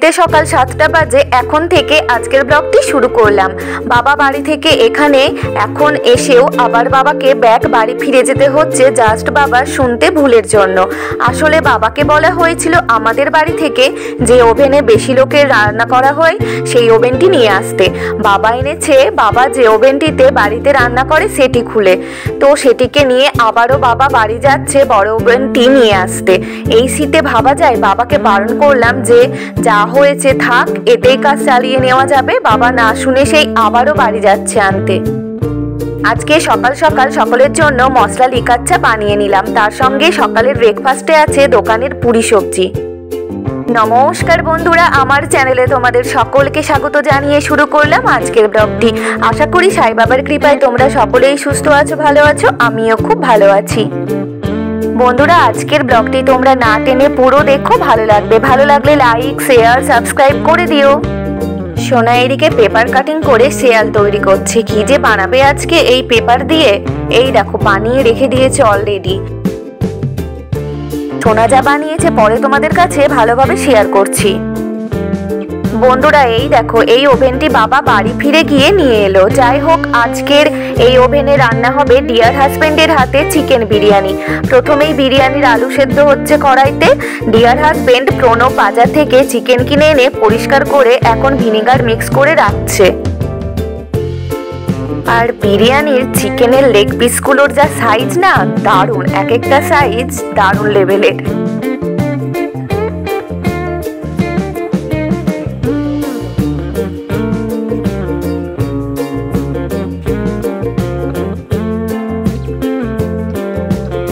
ঘড়িতে সকাল 7টা বাজে। এখন থেকে আজকের ব্লগটি শুরু করলাম। বাবা বাড়ি থেকে এখানে এখন এসেও আবার বাবাকে ব্যাক বাড়ি ফিরে যেতে হচ্ছে জাস্ট বাবার শুনতে ভুলের জন্য। আসলে বাবাকে বলা হয়েছিল আমাদের বাড়ি থেকে যে ওভেনে বেশি লোকের রান্না করা হয় সেই ওভেনটি নিয়ে আসতে। বাবা এনেছে, বাবা যে ওভেনটিতে বাড়িতে রান্না করে সেটি খুলে, তো সেটিকে নিয়ে আবারও বাবা বাড়ি যাচ্ছে বড় ওভেনটি নিয়ে আসতে। এই শীতে ভাবা যায়, বাবাকে বারণ করলাম যে যা হয়েছে থাক, এতেই কাজ চালিয়ে নেওয়া যাবে। বাবা না শুনে সেই আবারও বাড়ি যাচ্ছে আনতে। আজকে সকাল সকাল সকলের জন্য মশলা লিকার চা বানিয়ে নিলাম, তার সঙ্গে সকালের ব্রেকফাস্টে আছে দোকানের পুরি সবজি। নমস্কার বন্ধুরা, আমার চ্যানেলে তোমাদের সকলকে স্বাগত জানিয়ে শুরু করলাম আজকের ব্লগটি। আশা করি সাই বাবার কৃপায় তোমরা সকলেই সুস্থ আছো, ভালো আছো, আমিও খুব ভালো আছি। বন্ধুরা, আজকের ব্লগটি তোমরা না টেনে পুরো দেখো, ভালো লাগবে। ভালো লাগলে লাইক, শেয়ার, সাবস্ক্রাইব করে দিও। সোনা এদিকে পেপার কাটিং করে শেয়াল তৈরি করছে। কি যে বানাবে আজকে এই পেপার দিয়ে, এই দেখো বানিয়ে রেখে দিয়েছে অলরেডি। সোনা যা বানিয়েছে পরে তোমাদের কাছে ভালোভাবে শেয়ার করছি। বন্ধুরা, এই দেখো এই ওভেনটি বাবা বাড়ি ফিরে গিয়ে নিয়ে এলো। যাই হোক, আজকের এই ওভেনে রান্না হবে ডিয়ার হাজবেন্ডের হাতে চিকেন বিরিয়ানি। প্রথমেই বিরিয়ানির আলু সেদ্ধ হচ্ছে কড়াইতে। ডিয়ার হাজবেন্ড প্রণব বাজার থেকে চিকেন কিনে এনে পরিষ্কার করে এখন ভিনেগার মিক্স করে রাখছে। আর বিরিয়ানির চিকেনের লেগ পিসগুলোর যা সাইজ না, দারুণ, এক একটা সাইজ দারুণ লেভেলের।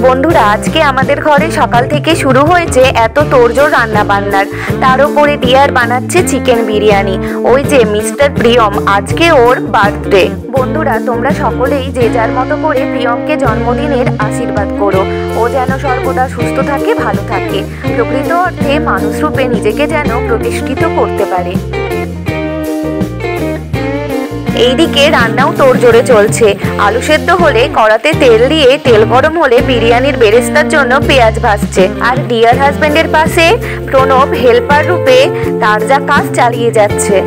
বন্ধুরা, আজকে আমাদের ঘরে সকাল থেকে শুরু হয়েছে এত তোড়জোড় রান্না বান্নার। তার উপরে ডিয়ার বানাচ্ছে চিকেন বিরিয়ানি। ওই যে মিস্টার প্রিয়ম, আজকে ওর বার্থডে। বন্ধুরা, তোমরা সকলেই যে যার মতো করে প্রিয়মকে জন্মদিনের আশীর্বাদ করো। ও যেন সর্বদা সুস্থ থাকে, ভালো থাকে, প্রকৃত অর্থে মানুষ রূপে নিজেকে যেন প্রতিষ্ঠিত করতে পারে। এইদিকে রান্নাও তোড়জোড়ে চলছে। আলু সেদ্ধ হলে কড়াতে তেল দিয়ে তেল গরম হলে বিরিয়ানির বেরেস্তার জন্য পেঁয়াজ ভাজছে। আর ডিয়ার হাজবেন্ডের পাশে প্রণব হেল্পার রূপে তার যা কাজ চালিয়ে যাচ্ছে।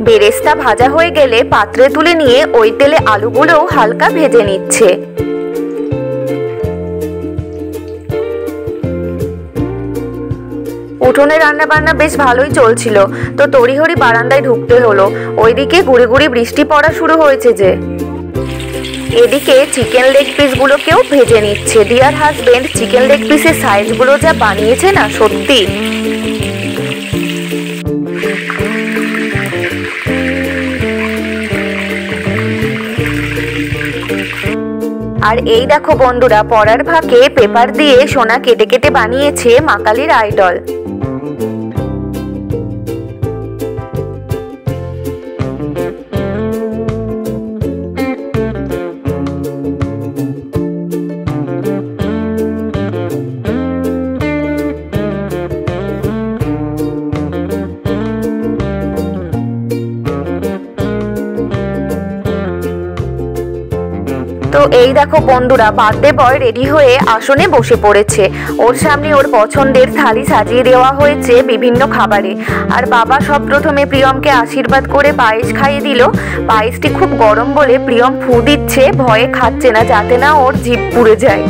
বেরেস্তা ভাজা হয়ে গেলে পাত্রে তুলে নিয়ে ওই তেলে আলুগুলোও হালকা ভেজে নিচ্ছে। উঠোনে রান্না বান্না বেশ ভালোই চলছিল, তো তড়িঘড়ি বারান্দায় ঢুকতে হলো। ওইদিকে গুড়ি গুড়ি বৃষ্টি পড়া শুরু হয়েছে যে। এদিকে চিকেন লেগ পিসগুলোকেও ভেজে নিচ্ছে। ডিয়ার হাজবেন্ড চিকেন লেগ পিসের সাইজগুলো যা বানিয়েছে না, সত্যি। আর এই দেখো বন্ধুরা, পড়ার ফাঁকে পেপার দিয়ে সোনা কেটে কেটে বানিয়েছে মা কালীর আইডল। তো এই দেখো বন্ধুরা, বার্থডে বয় রেডি হয়ে আসনে বসে পড়েছে। ওর সামনে ওর পছন্দের থালি সাজিয়ে দেওয়া হয়েছে বিভিন্ন খাবারে। আর বাবা সব প্রথমে প্রিয়মকে আশীর্বাদ করে পায়েস খাইয়ে দিল। পায়েসটি খুব গরম বলে প্রিয়ম ফু দিচ্ছে, ভয়ে খাচ্ছে না যাতে না ওর জিভ পুড়ে যায়।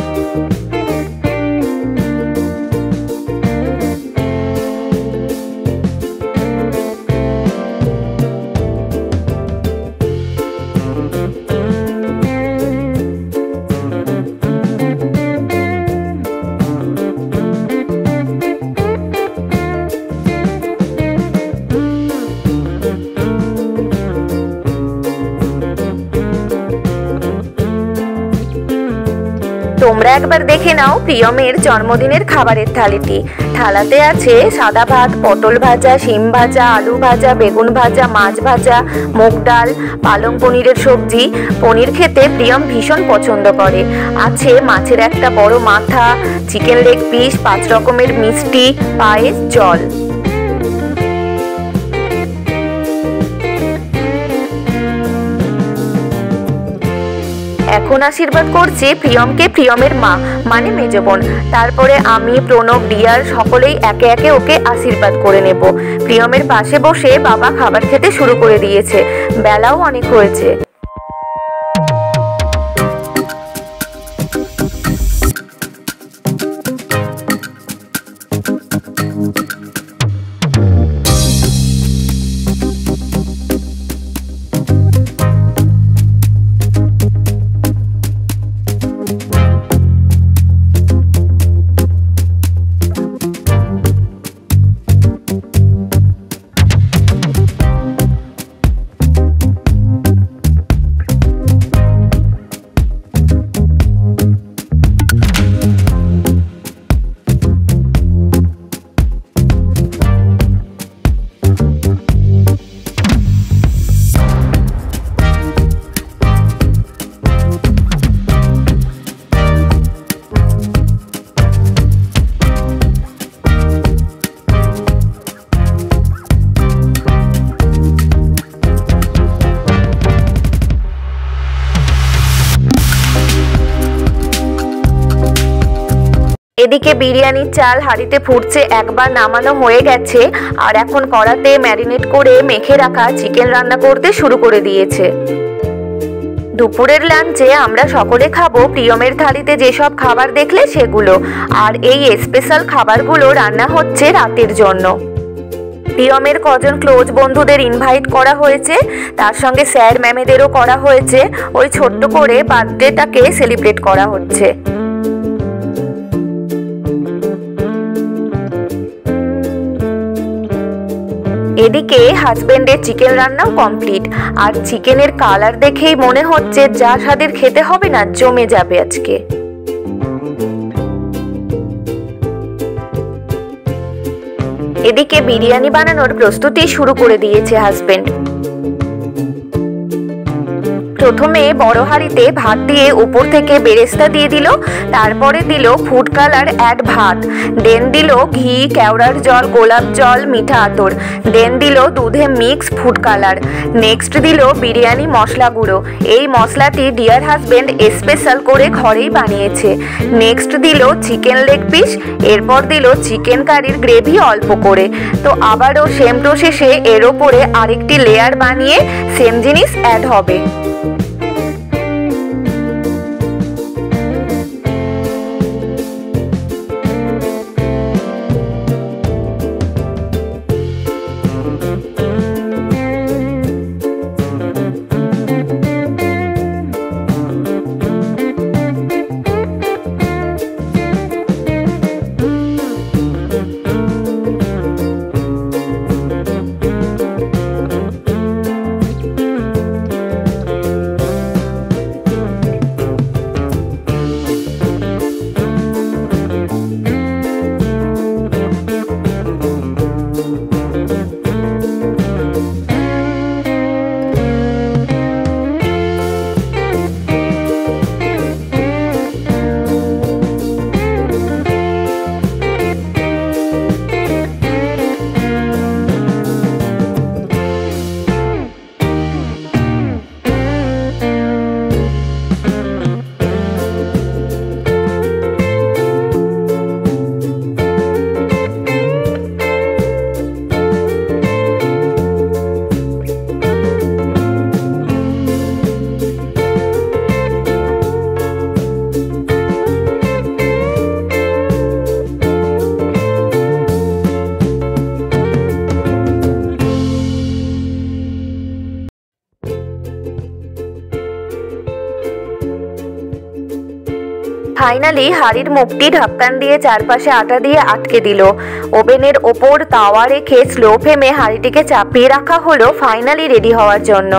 তোমরা একবার দেখে নাও প্রিয়মের জন্মদিনের খাবারের থালিটি। থালাতে আছে সাদা ভাত, পটল ভাজা, শিম ভাজা, আলু ভাজা, বেগুন ভাজা, মাছ ভাজা, মুগ ডাল, পালং পনিরের সবজি। পনির খেতে প্রিয়ম ভীষণ পছন্দ করে। আছে মাছের একটা বড় মাথা, চিকেন লেগ পিস, 5 রকমের মিষ্টি, পায়েস, জল। এখন আশীর্বাদ করছে প্রিয়মকে প্রিয়মের মা মানে মেজ বোন। তারপরে আমি, প্রণব, ডিয়ার সকলেই একে একে ওকে আশীর্বাদ করে নেব। প্রিয়মের পাশে বসে বাবা খাবার খেতে শুরু করে দিয়েছে। বেলাও অনেক হয়েছে। এদিকে বিরিয়ানির চাল হাঁড়িতে ফুটছে, একবার নামানো হয়ে গেছে আর এখন কড়াতে ম্যারিনেট করে মেখে রাখা চিকেন রান্না করতে শুরু করে দিয়েছে। দুপুরের লাঞ্চে আমরা সকলে খাবো প্রিয়মের থালিতে যেসব খাবার দেখলে সেগুলো, আর এই স্পেশাল খাবারগুলো রান্না হচ্ছে রাতের জন্য। প্রিয়মের কজন ক্লোজ বন্ধুদের ইনভাইট করা হয়েছে, তার সঙ্গে স্যার ম্যামেদেরও করা হয়েছে। ওই ছোট্ট করে বার্থডেটাকে সেলিব্রেট করা হচ্ছে। এদিকে হাজবেন্ডের চিকেন রান্নাও কমপ্লিট, আর চিকেনের কালার দেখেই মনে হচ্ছে যা স্বাদের খেতে হবে না, জমে যাবে আজকে। এদিকে বিরিয়ানি বানানোর প্রস্তুতি শুরু করে দিয়েছে হাজবেন্ড। প্রথমে বড় হাঁড়িতে ভাত দিয়ে উপর থেকে বেরেস্তা দিয়ে দিল, তারপরে দিল ফুড কালার অ্যাড ভাত, দেন দিল ঘি, কেওড়ার জল, গোলাপ জল, মিঠা আতর, দেন দিল দুধে মিক্স ফুড কালার, নেক্সট দিল বিরিয়ানি মশলা গুঁড়ো। এই মশলাটি ডিয়ার হাজবেন্ড স্পেশাল করে ঘরেই বানিয়েছে। নেক্সট দিল চিকেন লেগ পিস, এরপর দিল চিকেন কারির গ্রেভি অল্প করে। তো আবারও সেম প্রসেসে এর ওপরে আরেকটি লেয়ার বানিয়ে সেম জিনিস অ্যাড হবে। ফাইনালি হাঁড়ির মুখটি ঢাকন দিয়ে চারপাশে আটা দিয়ে আটকে দিল। ওভেনের ওপর তাওয়া রেখে স্লো ফ্লেমে হাঁড়িটিকে চাপিয়ে রাখা হলো ফাইনালি রেডি হওয়ার জন্য।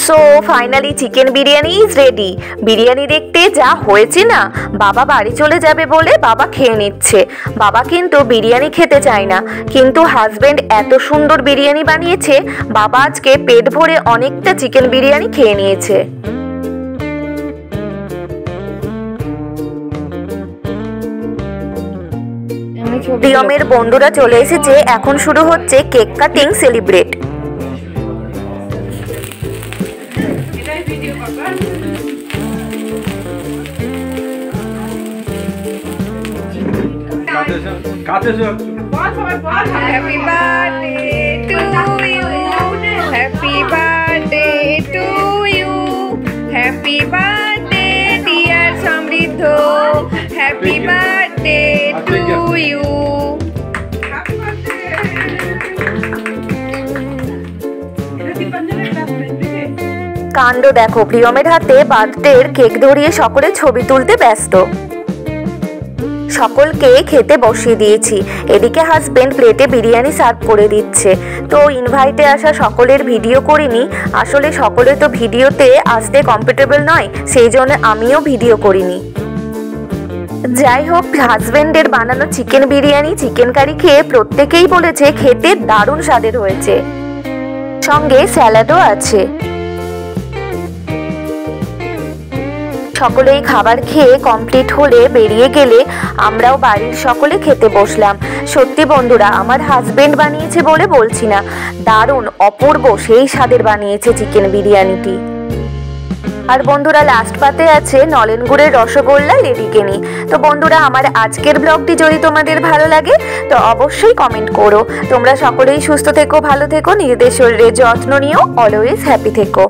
So finally chicken biryani is ready. Biryani দেখতে যা হয়েছে না, বাবা বাড়ি চলে যাবে বলে বাবা খেয়ে নিচ্ছে। বাবা কিন্তু বিরিয়ানি খেতে চায় না, কিন্তু হাজবেন্ড এত সুন্দর বিরিয়ানি বানিয়েছে, বাবা আজকে পেট ভরে অনেকটা চিকেন বিরিয়ানি খেয়ে নিয়েছে। প্রিয়মের বন্ধুরা চলে এসেছে, এখন শুরু হচ্ছে cake cutting celebrate. Happy birthday to you. Happy birthday to you. Happy birthday dear Samridho. Happy birthday to you. কাণ্ড দেখো, প্রিয়মের হাতে বার্থডের কেক ধরিয়ে সকলে ছবি তুলতে ব্যস্ত। সকলকে খেতে বসিয়ে দিয়েছি। এদিকে হাজবেন্ড প্লেটে বিরিয়ানি সার্ভ করে দিচ্ছে। তো ইনভাইটে আসা সকলের ভিডিও করিনি, আসলে সকলে তো ভিডিওতে আসতে কমফোর্টেবল নয়, সেই জন্য আমিও ভিডিও করিনি। যাই হোক, হাজবেন্ডের বানানো চিকেন বিরিয়ানি চিকেন কারি খেয়ে প্রত্যেকেই বলেছে খেতে দারুণ স্বাদের হয়েছে, সঙ্গে স্যালাডও আছে। সকলেই খাবার খেয়ে কমপ্লিট হলে বেরিয়ে গেলে আমরাও বাড়ির সকলে খেতে বসলাম। সত্যি বন্ধুরা, আমার হাজবেন্ড বানিয়েছে বলে বলছি না, দারুণ অপূর্ব সেই স্বাদের বানিয়েছে চিকেন বিরিয়ানিটি। আর বন্ধুরা, লাস্ট পাতে আছে নলেন গুড়ের রসগোল্লা লেডিকেনি। তো বন্ধুরা, আমার আজকের ব্লগটি যদি তোমাদের ভালো লাগে তো অবশ্যই কমেন্ট করো। তোমরা সকলেই সুস্থ থেকো, ভালো থেকো, নিজেদের শরীরের যত্ন নিও, অলওয়েজ হ্যাপি থেকো।